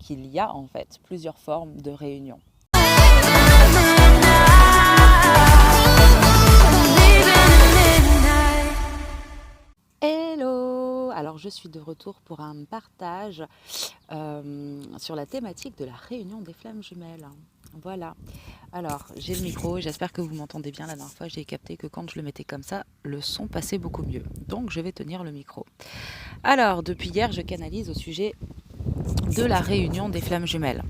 qu'il y a en fait plusieurs formes de réunion. Hello! Alors je suis de retour pour un partage sur la thématique de la réunion des flammes jumelles. Voilà. Alors j'ai le micro, j'espère que vous m'entendez bien. La dernière fois j'ai capté que quand je le mettais comme ça, le son passait beaucoup mieux. Donc je vais tenir le micro. Alors depuis hier je canalise au sujet de la réunion des flammes jumelles.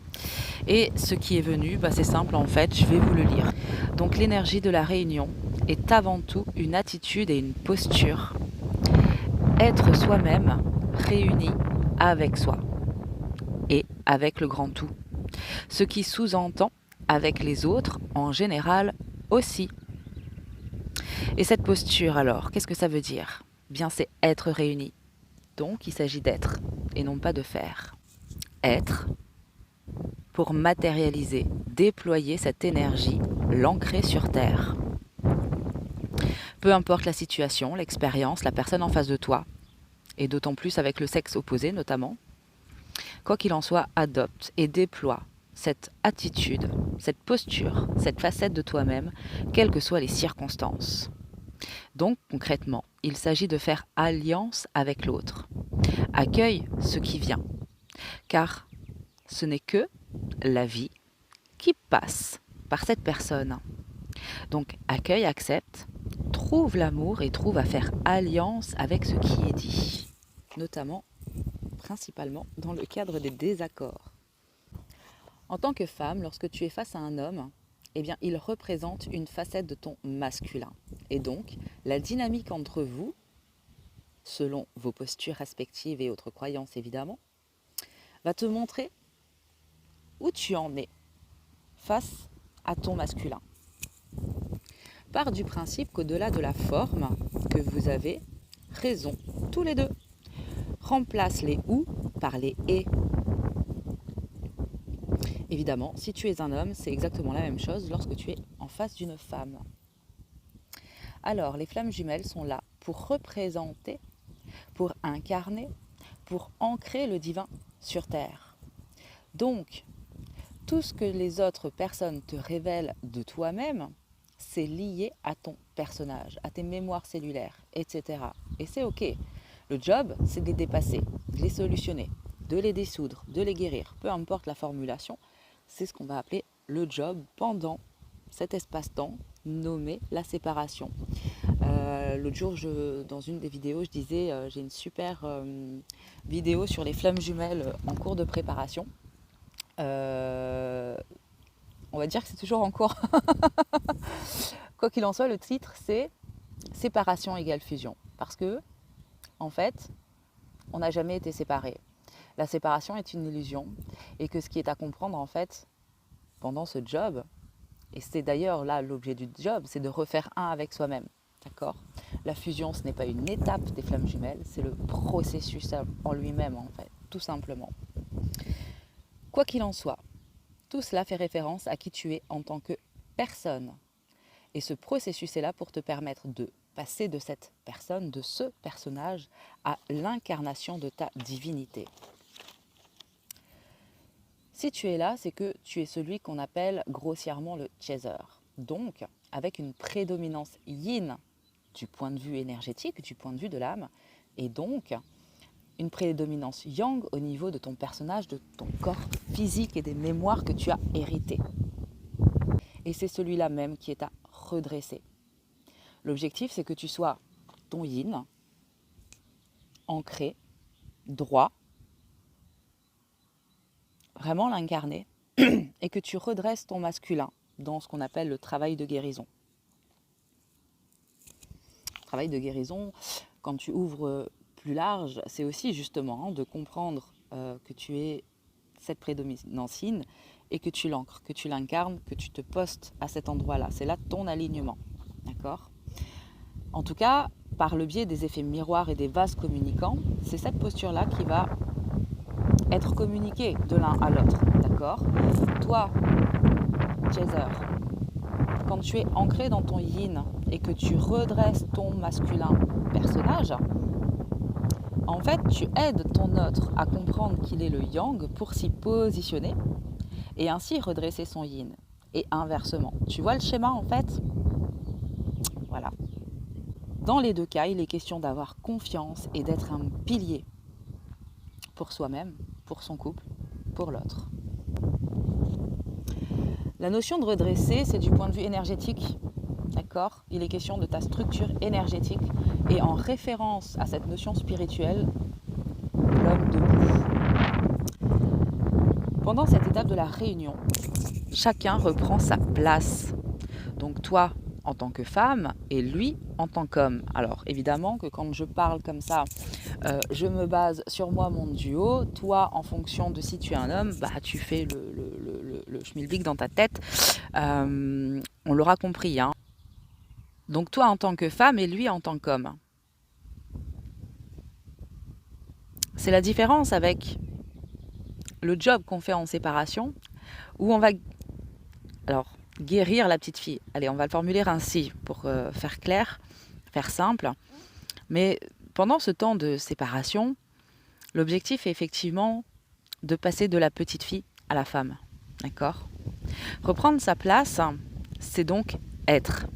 Et ce qui est venu, c'est simple en fait, je vais vous le lire. Donc l'énergie de la réunion est avant tout une attitude et une posture. Être soi-même réuni avec soi et avec le grand tout. Ce qui sous-entend avec les autres en général aussi. Et cette posture alors, qu'est-ce que ça veut dire? Bien c'est être réuni. Donc il s'agit d'être et non pas de faire. Être pour matérialiser, déployer cette énergie, l'ancrer sur terre. Peu importe la situation, l'expérience, la personne en face de toi, et d'autant plus avec le sexe opposé notamment, quoi qu'il en soit, adopte et déploie cette attitude, cette posture, cette facette de toi-même, quelles que soient les circonstances. Donc concrètement, il s'agit de faire alliance avec l'autre. Accueille ce qui vient, car ce n'est que la vie qui passe par cette personne. Donc accueille, accepte, trouve l'amour et trouve à faire alliance avec ce qui est dit, notamment, principalement dans le cadre des désaccords. En tant que femme, lorsque tu es face à un homme, eh bien, il représente une facette de ton masculin. Et donc, la dynamique entre vous, selon vos postures respectives et autres croyances évidemment, va te montrer où tu en es face à ton masculin. Part du principe qu'au-delà de la forme que vous avez raison tous les deux. Remplace les ou par les et. Évidemment, si tu es un homme, c'est exactement la même chose lorsque tu es en face d'une femme. Alors, les flammes jumelles sont là pour représenter, pour incarner, pour ancrer le divin sur terre. Donc, tout ce que les autres personnes te révèlent de toi-même, c'est lié à ton personnage, à tes mémoires cellulaires, etc. Et c'est ok. Le job, c'est de les dépasser, de les solutionner, de les dissoudre, de les guérir. Peu importe la formulation, c'est ce qu'on va appeler le job pendant cet espace-temps nommé la séparation. L'autre jour, dans une des vidéos, je disais j'ai une super vidéo sur les flammes jumelles en cours de préparation. On va dire que c'est toujours en cours. Quoi qu'il en soit, le titre c'est séparation égale fusion. Parce que, en fait, on n'a jamais été séparés. La séparation est une illusion et que ce qui est à comprendre en fait pendant ce job, et c'est d'ailleurs là l'objet du job, c'est de refaire un avec soi-même. D'accord ? La fusion, ce n'est pas une étape des flammes jumelles, c'est le processus en lui-même en fait, tout simplement. Quoi qu'il en soit, tout cela fait référence à qui tu es en tant que personne. Et ce processus est là pour te permettre de passer de cette personne, de ce personnage, à l'incarnation de ta divinité. Si tu es là, c'est que tu es celui qu'on appelle grossièrement le chaser. Donc, avec une prédominance yin du point de vue énergétique, du point de vue de l'âme, et donc une prédominance yang au niveau de ton personnage, de ton corps physique et des mémoires que tu as héritées. Et c'est celui-là même qui est à redresser. L'objectif, c'est que tu sois ton yin, ancré, droit, vraiment l'incarner, et que tu redresses ton masculin dans ce qu'on appelle le travail de guérison. Le travail de guérison, quand tu ouvres plus large, c'est aussi justement de comprendre que tu es cette prédominance yin et que tu l'ancres, que tu l'incarnes, que tu te postes à cet endroit-là. C'est là ton alignement. D'accord ? En tout cas, par le biais des effets miroirs et des vases communicants, c'est cette posture-là qui va être communiquée de l'un à l'autre. D'accord ? Toi, chaser, quand tu es ancré dans ton yin et que tu redresses ton masculin personnage, En fait, tu aides ton autre à comprendre qu'il est le yang pour s'y positionner et ainsi redresser son yin. Et inversement. Tu vois le schéma en fait? Voilà. Dans les deux cas, il est question d'avoir confiance et d'être un pilier pour soi-même, pour son couple, pour l'autre. La notion de redresser, c'est du point de vue énergétique. D'accord? Il est question de ta structure énergétique et en référence à cette notion spirituelle, l'homme debout. Pendant cette étape de la réunion, chacun reprend sa place. Donc toi, en tant que femme, et lui, en tant qu'homme. Alors évidemment que quand je parle comme ça, je me base sur moi, mon duo. Toi, en fonction de si tu es un homme, bah, tu fais le schmilblick dans ta tête. On l'aura compris. Hein. Donc toi, en tant que femme, et lui, en tant qu'homme. C'est la différence avec le job qu'on fait en séparation, où on va... Alors, guérir la petite fille. Allez, on va le formuler ainsi pour faire clair, faire simple. Mais pendant ce temps de séparation, l'objectif est effectivement de passer de la petite fille à la femme. D'accord? Reprendre sa place, c'est donc être.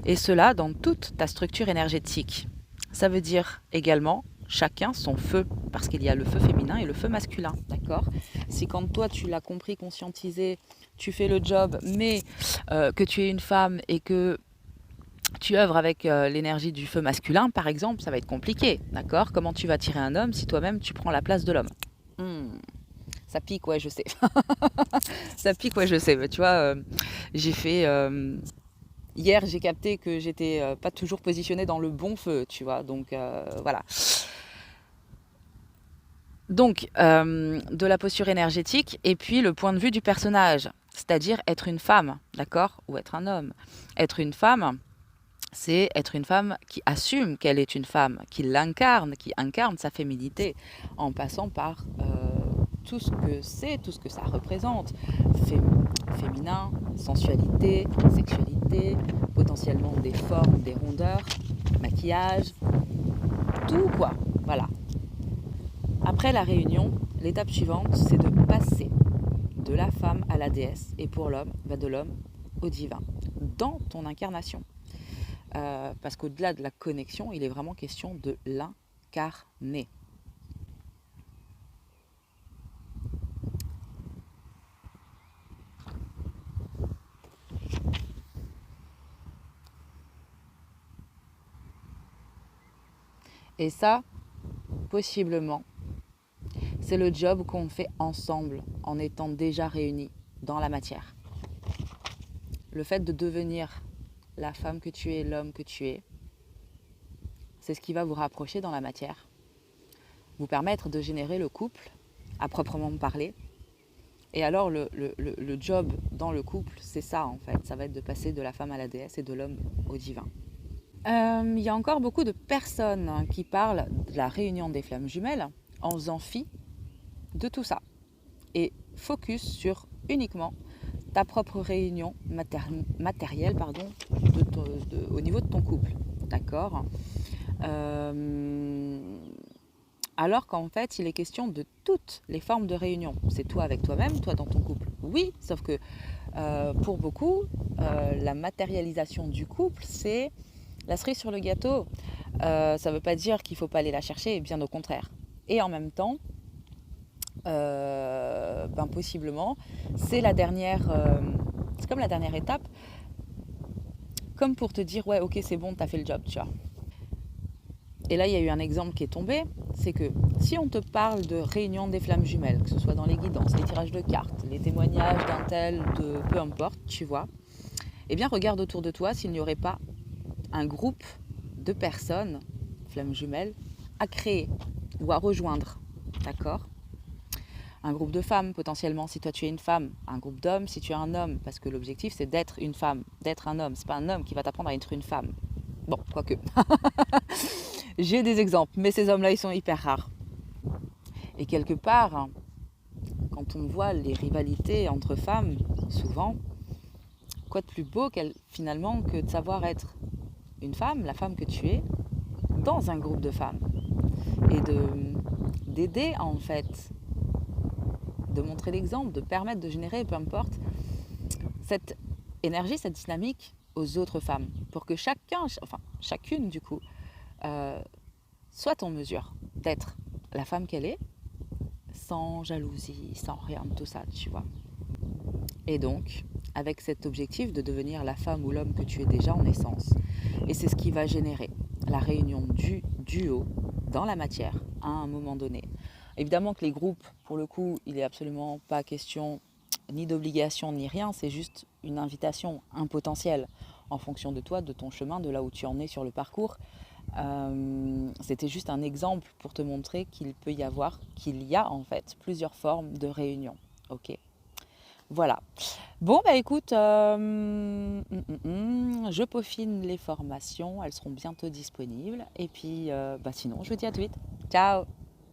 Et cela dans toute ta structure énergétique. Ça veut dire également chacun son feu, parce qu'il y a le feu féminin et le feu masculin. D'accord? Si quand toi tu l'as compris, conscientisé, tu fais le job, mais que tu es une femme et que tu œuvres avec l'énergie du feu masculin, par exemple, ça va être compliqué, d'accord? Comment tu vas tirer un homme si toi-même tu prends la place de l'homme? Ça pique, ouais, je sais. Ça pique, ouais, je sais. Mais tu vois, j'ai fait... hier, j'ai capté que j'étais pas toujours positionnée dans le bon feu, tu vois. Donc, voilà. Donc, de la posture énergétique et puis le point de vue du personnage. C'est-à-dire être une femme, d'accord? Ou être un homme. Être une femme... c'est être une femme qui assume qu'elle est une femme, qui l'incarne, qui incarne sa féminité, en passant par tout ce que c'est, tout ce que ça représente. Féminin, sensualité, sexualité, potentiellement des formes, des rondeurs, maquillage, tout quoi, voilà. Après la réunion, l'étape suivante, c'est de passer de la femme à la déesse, et pour l'homme, de l'homme au divin, dans ton incarnation. Parce qu'au-delà de la connexion, il est vraiment question de l'incarner. Et ça, possiblement, c'est le job qu'on fait ensemble en étant déjà réunis dans la matière. Le fait de devenir la femme que tu es, l'homme que tu es, c'est ce qui va vous rapprocher dans la matière, vous permettre de générer le couple à proprement parler. Et alors le job dans le couple, c'est ça en fait, ça va être de passer de la femme à la déesse et de l'homme au divin. Il y a encore beaucoup de personnes qui parlent de la réunion des flammes jumelles en faisant fi de tout ça et focus sur uniquement ta propre réunion matérielle au niveau de ton couple. D'accord? Alors qu'en fait, il est question de toutes les formes de réunion. C'est toi avec toi-même, toi dans ton couple. Oui, sauf que pour beaucoup, la matérialisation du couple, c'est la cerise sur le gâteau. Ça ne veut pas dire qu'il ne faut pas aller la chercher, bien au contraire. Et en même temps, possiblement, c'est la dernière, c'est comme la dernière étape, comme pour te dire ouais, ok, c'est bon, t'as fait le job, tu vois. Et là, il y a eu un exemple qui est tombé, c'est que si on te parle de réunion des flammes jumelles, que ce soit dans les guidances, les tirages de cartes, les témoignages d'un tel, de peu importe, tu vois, eh bien regarde autour de toi s'il n'y aurait pas un groupe de personnes, flammes jumelles, à créer ou à rejoindre, d'accord? Un groupe de femmes potentiellement si toi tu es une femme, un groupe d'hommes si tu es un homme, parce que l'objectif c'est d'être une femme, d'être un homme, c'est pas un homme qui va t'apprendre à être une femme. Bon, quoique. J'ai des exemples, mais ces hommes-là ils sont hyper rares. Et quelque part, quand on voit les rivalités entre femmes, souvent, quoi de plus beau finalement que de savoir être une femme, la femme que tu es, dans un groupe de femmes. et d'aider en fait, de montrer l'exemple, de permettre de générer, peu importe, cette énergie, cette dynamique aux autres femmes, pour que chacune du coup, soit en mesure d'être la femme qu'elle est, sans jalousie, sans rien de tout ça, tu vois. Et donc, avec cet objectif de devenir la femme ou l'homme que tu es déjà en essence. Et c'est ce qui va générer la réunion du duo dans la matière à un moment donné. Évidemment que les groupes, pour le coup, il n'est absolument pas question ni d'obligation ni rien, c'est juste une invitation, un potentiel en fonction de toi, de ton chemin, de là où tu en es sur le parcours. C'était juste un exemple pour te montrer qu'il y a en fait plusieurs formes de réunion. Ok, voilà. Bon, bah écoute, je peaufine les formations, elles seront bientôt disponibles. Et puis, bah sinon, je vous dis à tout vite. Ciao!